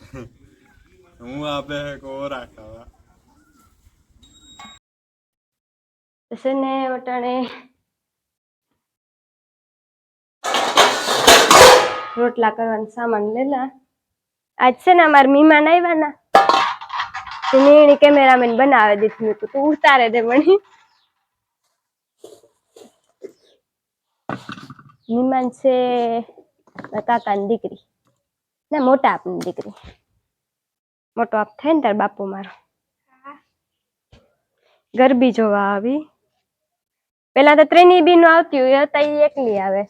હું આપે કોરા ખાવા ને વટાણે રોટલા કરવાનું સામાન લેલા. આજ છે ને અમારા મહેમાન આવ્યા ના નીણી કેમેરામેન બનાવે દીધું તું ઉતારે દે મણી. મહેમાન છે કાકાની દીકરી ના મોટા આપની દીકરી. મોટો આપ થાય ને તાર બાપુ મારો ગરબી જોવા આવી. પેલા તો ત્રણેય બી નું આવતી હોય હતા એ એકલી આવે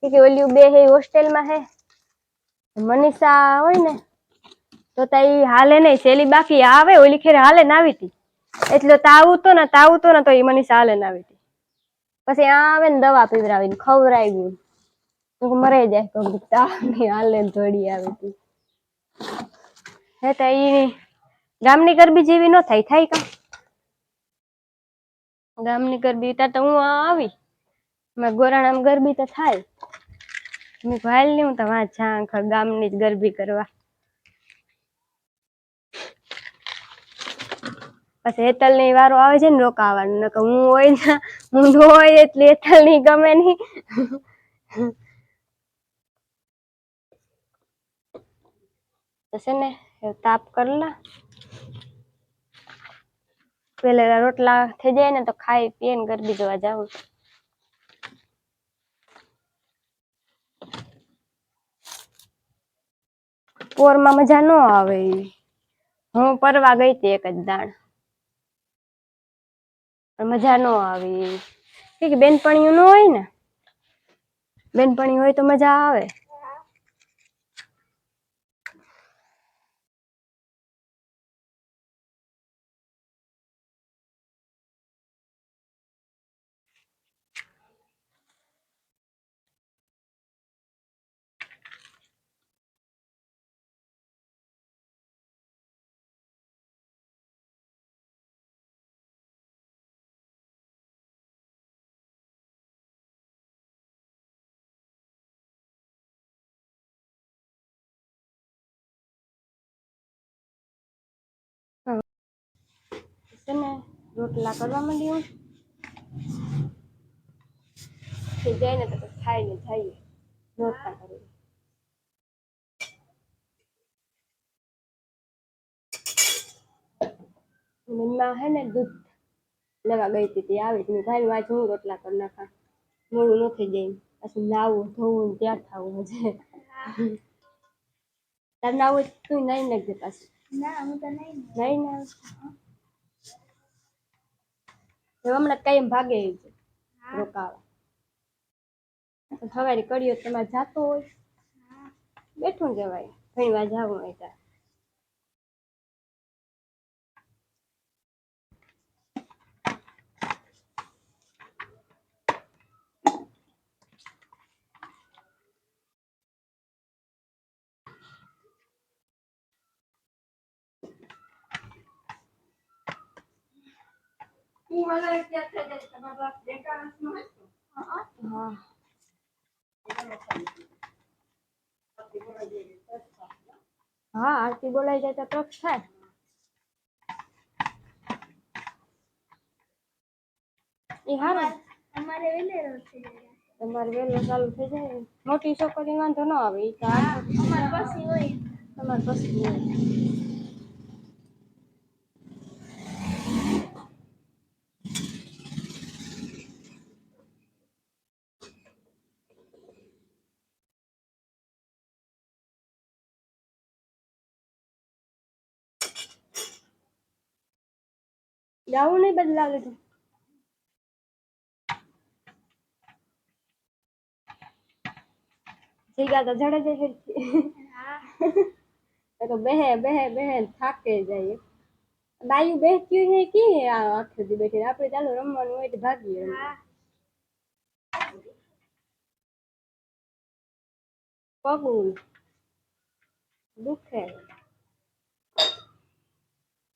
કે ઓલી બે હે હોસ્ટેલમાં હે. મનીષા હોય ને તો તઈ હાલે નહીં સેલી બાકી આવે ઓલી ખેર હાલે ના આવી હતી એટલે તાવું તો ને તો એ મનીષા હાલે ના આવી હતી. પછી આ આવે ને દવા પીવરાવીને ખવરાવી તો મરાઈ જાય તો તાવની હાલે થોડી આવી હતી. હે તો ઈ ગામની ગરબી જેવી ન થાય થાય કા ગામની ગરબી તો હું આવી મેં ગોરાણામાં ગરબી તો થાય મેં ભાઈ નહીં હું તો વાં ઝાંખર ગામની જ ગરબી કરવા. પછી હેતલ ની વારો આવે છે ને રોકાવાનું નકર હું હોય ને હું ન હોય એટલે હેતલ ની ગમે નહી. છે ને તાપ કરલા પેલા રોટલા થઈ જાય ને તો ખાઈ પીએ ને ગરબી જોવા જાવું. પોરમાં મજા ન આવે. હું પરવા ગઈ હતી એક જ દાણ મજા ન આવી કે બેનપણીઓ ન હોય ને બેનપણી હોય તો મજા આવે. ને રોટલા કરવા માંડી થઈ જાય ને તો ખાઈને જઈએ રોટલા કરી. મમ્મા હે ને દૂધ લેવા ગઈ હતી આવી તમે ભાઈ વાંચ હું રોટલા કરી નાખા મોડું ન થઈ જાય પછી નાવું ધોવું ત્યાં થવું મજે. તાર નાવું તું નહીં નાખજે પાછું. ના હું તો નહીં ના હમણાં કઈ ભાગે રોકાવા સવારે કર્યો તમારે જાતો હોય બેઠું જવાય ઘણી વાર જવું હોય ત્યાં. હા આરતી બોલાઈ જાય તો ટ્રક થાય. એ હારું અમારે વેલેરો થઈ જાય તમારે વેલો ચાલુ થઈ જાય મોટી છોકરી વાંધો ન આવે એ તો અમાર પછી હોય તમાર પછી હોય. જાવું નહીં બદલા લીધું જીગા તો જડે જાય તો બેહે બેહે બેહે થાકે જાય. બાયું બેસતી હે કે આખો દી બેઠી આપણે ચાલો રમવાનું હોય તો ભાગીએ. પગું દુખે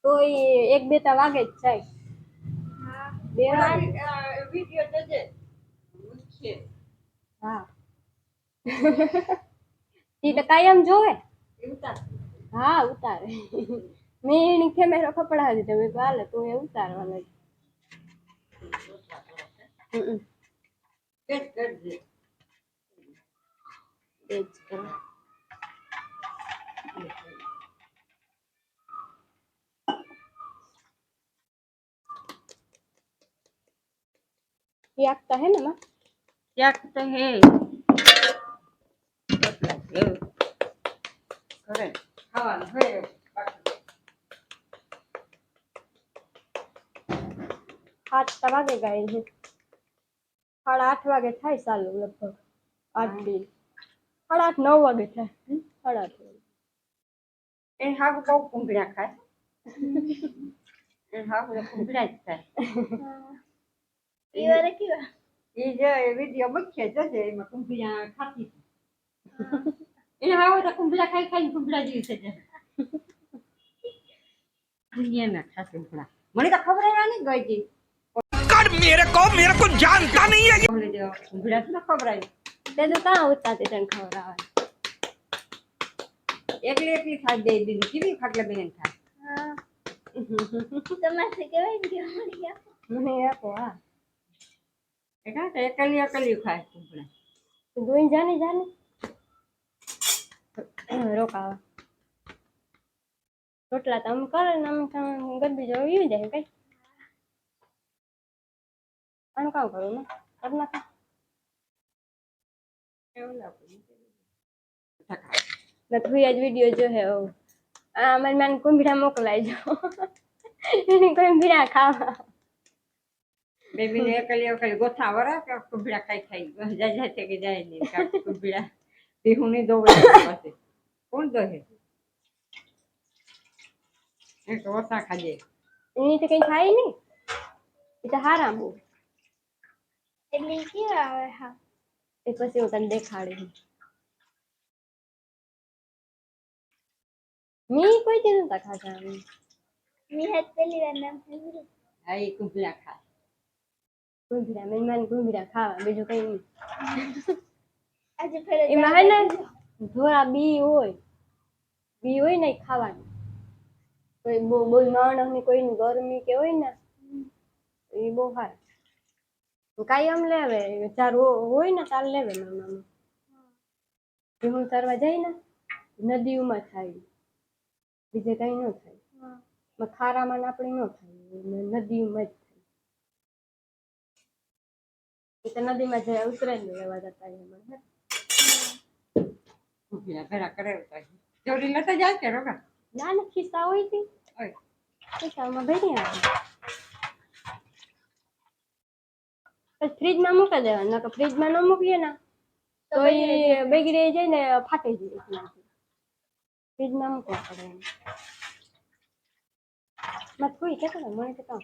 તો એક બે તા વાગે જ જાય. બે વિડિયો જોજે હા ઈ તો કાયમ જોવે હા ઉતારે મેં એની કેમેરો ખપડાવી દીધો મેં કીધું હાલે તું એ ઉતારવા લાગી પેટ કરજે એ જ કરો. ये आगता है ना माँ ક્યાંક તો હે એવું કરે ખાવાનું હોય आठ वागे गए हैं 8:30 वागे થાય ચાલુ લગભગ 8 થી 8:30 9 વાગે થાય 8:30 એ હાવ બહુ કુંભળ્યા ખાય એ હાવ કુંભળ્યા જ થાય એ વારે કેવા એ જે વિડીયો મૂકશે જશે એમાં કુંભળ્યા ખાતી એને હાવ તો કુંભળા ખાઈ ખાઈને કુંભળા જેવી છે દુનિયામાં ખાસ કુંભળા મને તો ખબર નહીં ગઈ હતી मेरे को जानता नहीं है कूंभड़ा से खबर आई તે તો કાં ઉતારતી તને ખબર આવે एकली एकली खाई दे दी केवी खाटला बेन था હા તમારે કેવાય કે મને આપો હા एका एकली एकली खाए कूंभड़ा દોઈ જાને જાને રોકાવા રોટલા તો આમ કરે ને આમ ગરબી જો યુ જાય કઈ આનું કામ કરું ને કર નાખા મેં તો આજ વિડીયો જો હે આ મારી માને કુંભડા મોકલાઈ જો એને કુંભડા ખાવા बेबी ने एकली एकली गोथा वरा के कूंभड़ा खाई खाई जा जाते के जाए नहीं का कूंभड़ा बिहुनी दो पासे कौन दो है एक गोथा खाजे એની તો કઈ થાય નહીં એ તો હારા બહુ એટલે કેવા આવે હા એ પછી હું તને દેખાડી મી કોઈ દી નતા ખાતા મી હાથ પેલી વાર નામ સાંભળ્યું आई कूंभड़ा खा કુંભડા મહેમાન કુંભડા ખાવા બીજું કઈ નહીં આજે ફેર એમાં હે ને ધોરા બી હોય ને ઈ ખાવાનું કોઈ બહુ બહુ માણસ ની કોઈ ગરમી કે હોય ને એ બહુ સારા કાયમ લેવે ચાર હોય ને ચાર લેવે મામાનું હું તરવા જાય ને નદીઓમાં થાય બીજે કઈ ન થાય ખારામાં આપણે ન થાય નદીઓમાં જ થાય એ તો નદીમાં જાય ઉતરે ને લેવા જતા એમાં कूंभड़ा भरा करे जोड़ी लेता जाए के रोगा ના ને ખિસ્સા હોય છે ओए ખિસ્સામાં ભરી આવે ફ્રીજમાં મૂકી દેવાનું નકર ફ્રીજમાં ન મૂકીએ ને તો એ બગડી જાય ને ફાટી જાય ફ્રીજમાં મૂકવા પડે એમ થોડી કેટલા મને તો કામ